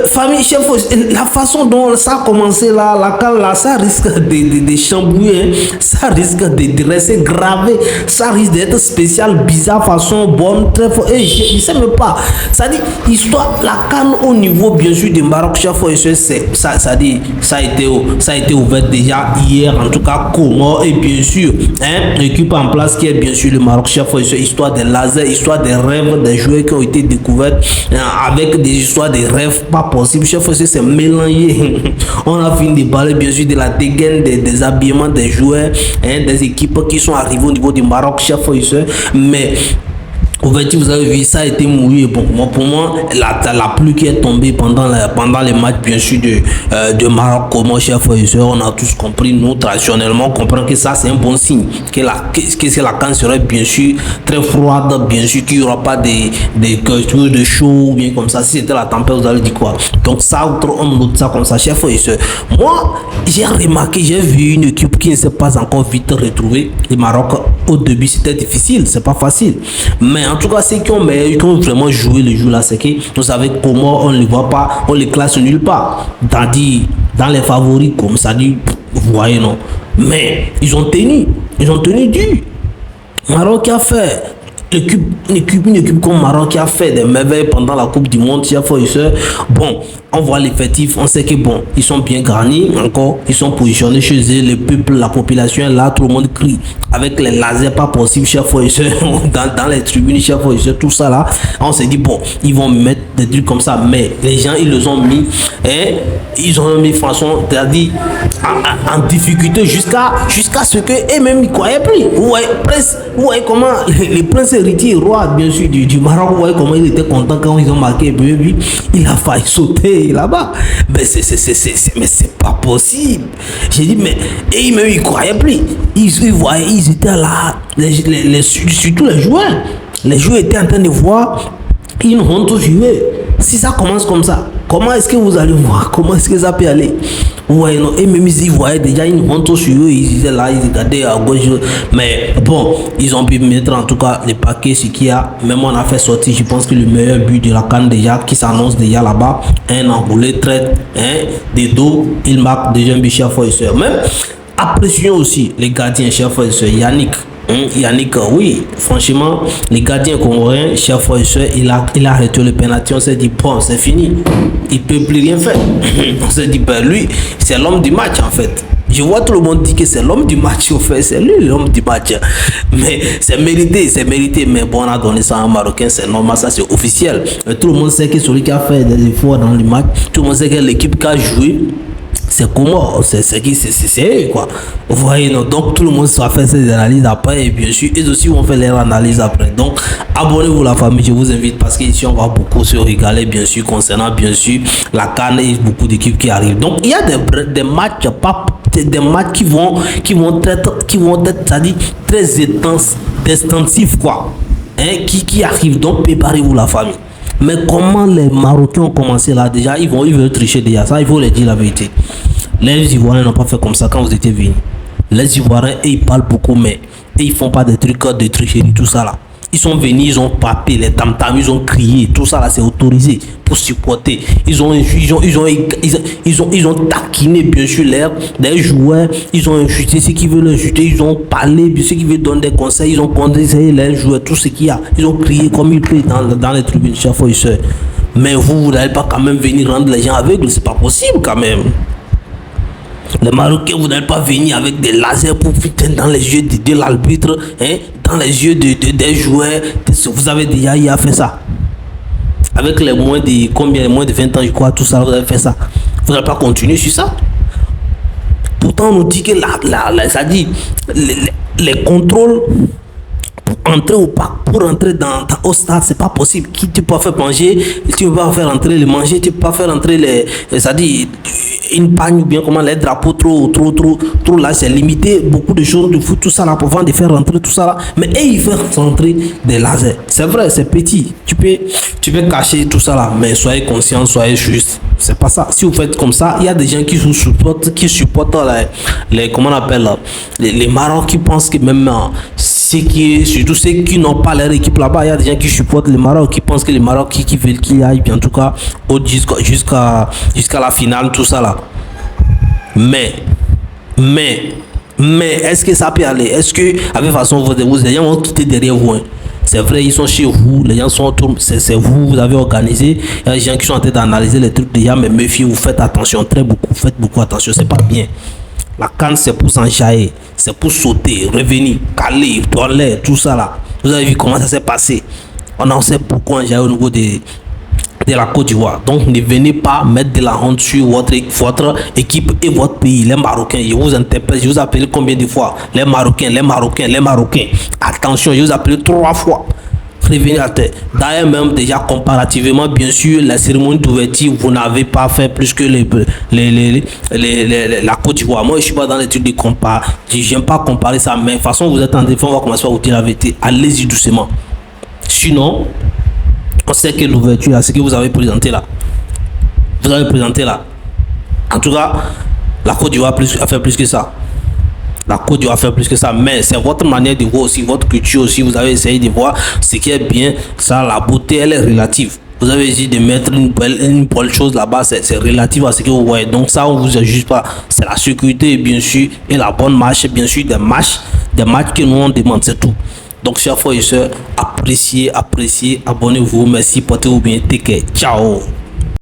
Famille chef, la façon dont ça a commencé là, ça risque de chambouiller, hein. Ça risque de rester gravé, ça risque d'être spécial, bizarre, façon bonne, très fort. Et je ne sais même pas. Ça dit, histoire, la CAN au niveau bien sûr du Maroc, chef, ça dit, ça a été ouvert déjà hier, en tout cas, comment, et bien sûr, hein, l'équipe en place qui est bien sûr le Maroc, chef, histoire des lasers, histoire des rêves, des joueurs qui ont été découverts, hein, avec des histoires des rêves. Pas possible, chef, c'est mélangé. On a fini de parler bien sûr de la dégaine des habillements des joueurs, hein, des équipes qui sont arrivées au niveau du Maroc, chef, mais au fait, vous avez vu, ça a été mouillé. Bon, pour moi, la pluie qui est tombée pendant les matchs, bien sûr, de Maroc, comment, chef et soeur, on a tous compris, nous, traditionnellement, on comprend que ça, c'est un bon signe. Que la CAN serait, bien sûr, très froide, bien sûr, qu'il n'y aura pas des choses de chaud, ou bien comme ça. Si c'était la tempête, vous allez dire quoi? Donc, ça, on note ça comme ça, chef et soeur. Moi, j'ai remarqué, j'ai vu une équipe qui ne s'est pas encore vite retrouvée. Le Maroc, au début, c'était difficile, c'est pas facile. Mais en tout cas, ceux qui ont vraiment joué le jeu là, c'est que vous savez comment on ne les voit pas, on les classe nulle part. Dans les favoris, comme ça dit, vous voyez, non. Mais ils ont tenu dur. Maroc qui a fait. Une équipe comme Maroc qui a fait des merveilles pendant la Coupe du Monde, chers frères et sœurs. Bon, on voit l'effectif, on sait que bon, ils sont bien garnis, encore, ils sont positionnés chez eux, le peuple, la population est là, tout le monde crie. Avec les lasers, pas possible, chers frères et sœurs, dans les tribunes, chers frères et sœurs, tout ça là, on s'est dit, bon, ils vont mettre des trucs comme ça, mais les gens, ils les ont mis, et ils ont mis, franchement, c'est-à-dire, en difficulté jusqu'à ce que eux-mêmes, ils croyaient plus. Vous voyez comment les princes héritiers, roi, bien sûr, du Maroc, vous voyez comment il était content quand ils ont marqué, puis il a failli sauter là-bas. Mais c'est pas possible. J'ai dit, mais et même ils croyaient plus. Ils voyaient, ils étaient là, surtout les joueurs. Les joueurs étaient en train de voir une honte jouer. Si ça commence comme ça, comment est-ce que vous allez voir? Comment est-ce que ça peut aller? Ouais, non, et même ils voyaient déjà une honte sur eux, ils étaient là, ils regardaient à gauche. Mais bon, ils ont pu mettre en tout cas les paquets, ce qu'il y a. Même on a fait sortir, je pense que le meilleur but de la CAN déjà, qui s'annonce déjà là-bas, un enroulé, traite, des dos, il marque déjà un but, chers frères et sœurs. Même, apprécions aussi les gardiens, chers frères et sœurs, Yannick, oui, franchement, les gardiens comoriens, chers frères et sœurs, il a arrêté le penalty. On s'est dit, bon, c'est fini. Il ne peut plus rien faire. On s'est dit, ben lui, c'est l'homme du match en fait. Je vois tout le monde dire que c'est l'homme du match, au fait, c'est lui l'homme du match. Mais c'est mérité. Mais bon, on a donné ça à un Marocain, c'est normal, ça c'est officiel. Mais tout le monde sait que celui qui a fait des efforts dans le match, tout le monde sait que l'équipe qui a joué, c'est comment, c'est eux, quoi. Vous voyez, non? Donc tout le monde va faire ses analyses après, et bien sûr, ils aussi vont faire leur analyse après. Donc, abonnez-vous la famille, je vous invite, parce qu'ici, on va beaucoup se régaler, bien sûr, concernant, bien sûr, la CAN et beaucoup d'équipes qui arrivent. Donc, il y a des matchs, des matchs qui vont être, c'est-à-dire, très extensifs, quoi. Qui arrivent. Donc, préparez-vous la famille. Mais comment les Marocains ont commencé là déjà, ils veulent tricher déjà, ça il faut leur dire la vérité. Les Ivoiriens n'ont pas fait comme ça quand vous étiez venus. Les Ivoiriens, ils parlent beaucoup, mais ils font pas des trucs de tricherie, tout ça là. Ils sont venus, ils ont papé les tam-tams, ils ont crié, tout ça là c'est autorisé pour supporter. Ils ont taquiné bien sûr les joueurs, ils ont insulté ceux qui veulent insulter, ils ont parlé, ceux qui veulent donner des conseils, ils ont conseillé les joueurs, tout ce qu'il y a. Ils ont crié comme ils peuvent dans les tribunes, chers frères et sœurs. Mais vous n'allez pas quand même venir rendre les gens aveugles, c'est pas possible quand même. Les Marocains, vous n'allez pas venir avec des lasers pour putain dans les yeux de l'arbitre, dans les yeux des joueurs. Vous avez déjà fait ça. Avec les moins de 20 ans, je crois, tout ça, vous avez fait ça. Vous n'allez pas continuer sur ça. Pourtant, on nous dit que ça dit, les contrôles pour entrer au parc, pour entrer au stade, c'est pas possible. Tu peux pas faire manger, tu peux pas faire entrer le manger, tu peux pas faire entrer c'est-à-dire une pagne ou bien comment les drapeaux trop là, c'est limité, beaucoup de choses de foot, tout ça là, pour de faire rentrer tout ça là. Mais ils font rentrer des lasers. C'est vrai, c'est petit. Tu peux cacher tout ça là, mais soyez conscient, soyez juste. C'est pas ça. Si vous faites comme ça, il y a des gens qui supportent les comment on appelle les Maroc qui pensent que même surtout ceux qui n'ont pas leur équipe là-bas. Il y a des gens qui supportent le Maroc, qui pensent que le Maroc qui veulent qu'il aille, bien en tout cas, jusqu'à la finale, tout ça là. Mais, est-ce que ça peut aller? Est-ce que, avec façon, les gens vont quitter derrière vous? Hein? C'est vrai, ils sont chez vous, les gens sont autour, c'est vous, vous avez organisé. Il y a des gens qui sont en train d'analyser les trucs déjà, mais méfiez-vous, faites attention, faites beaucoup attention, c'est pas bien. La CAN, c'est pour s'enjailler, c'est pour sauter, revenir, caler, toiler, tout ça là. Vous avez vu comment ça s'est passé. On en sait beaucoup enjailler au niveau de la Côte d'Ivoire. Donc ne venez pas mettre de la honte sur votre équipe et votre pays, les Marocains. Je vous interpelle, je vous appelle combien de fois? Les Marocains. Attention, je vous appelle 3 fois. Revenez à terre. D'ailleurs, même déjà comparativement, bien sûr, la cérémonie d'ouverture, vous n'avez pas fait plus que la Côte d'Ivoire. Moi, je suis pas dans l'étude de comparer. J'aime pas comparer ça, mais de toute façon, vous êtes en défense, on va commencer à vous dire la vérité. Allez-y doucement. Sinon, on sait que l'ouverture, ce que vous avez présenté là. En tout cas, la Côte d'Ivoire a fait plus que ça. Mais c'est votre manière de voir aussi, votre culture aussi. Vous avez essayé de voir ce qui est bien. Ça, la beauté, elle est relative. Vous avez essayé de mettre une belle chose là-bas, c'est relatif à ce que vous voyez. Donc ça, on vous juge pas. C'est la sécurité, bien sûr, et la bonne marche, bien sûr, des matchs que nous on demande, c'est tout. Donc, chers frères et sœurs, appréciez, abonnez-vous. Merci, portez-vous bien. Take care. Ciao.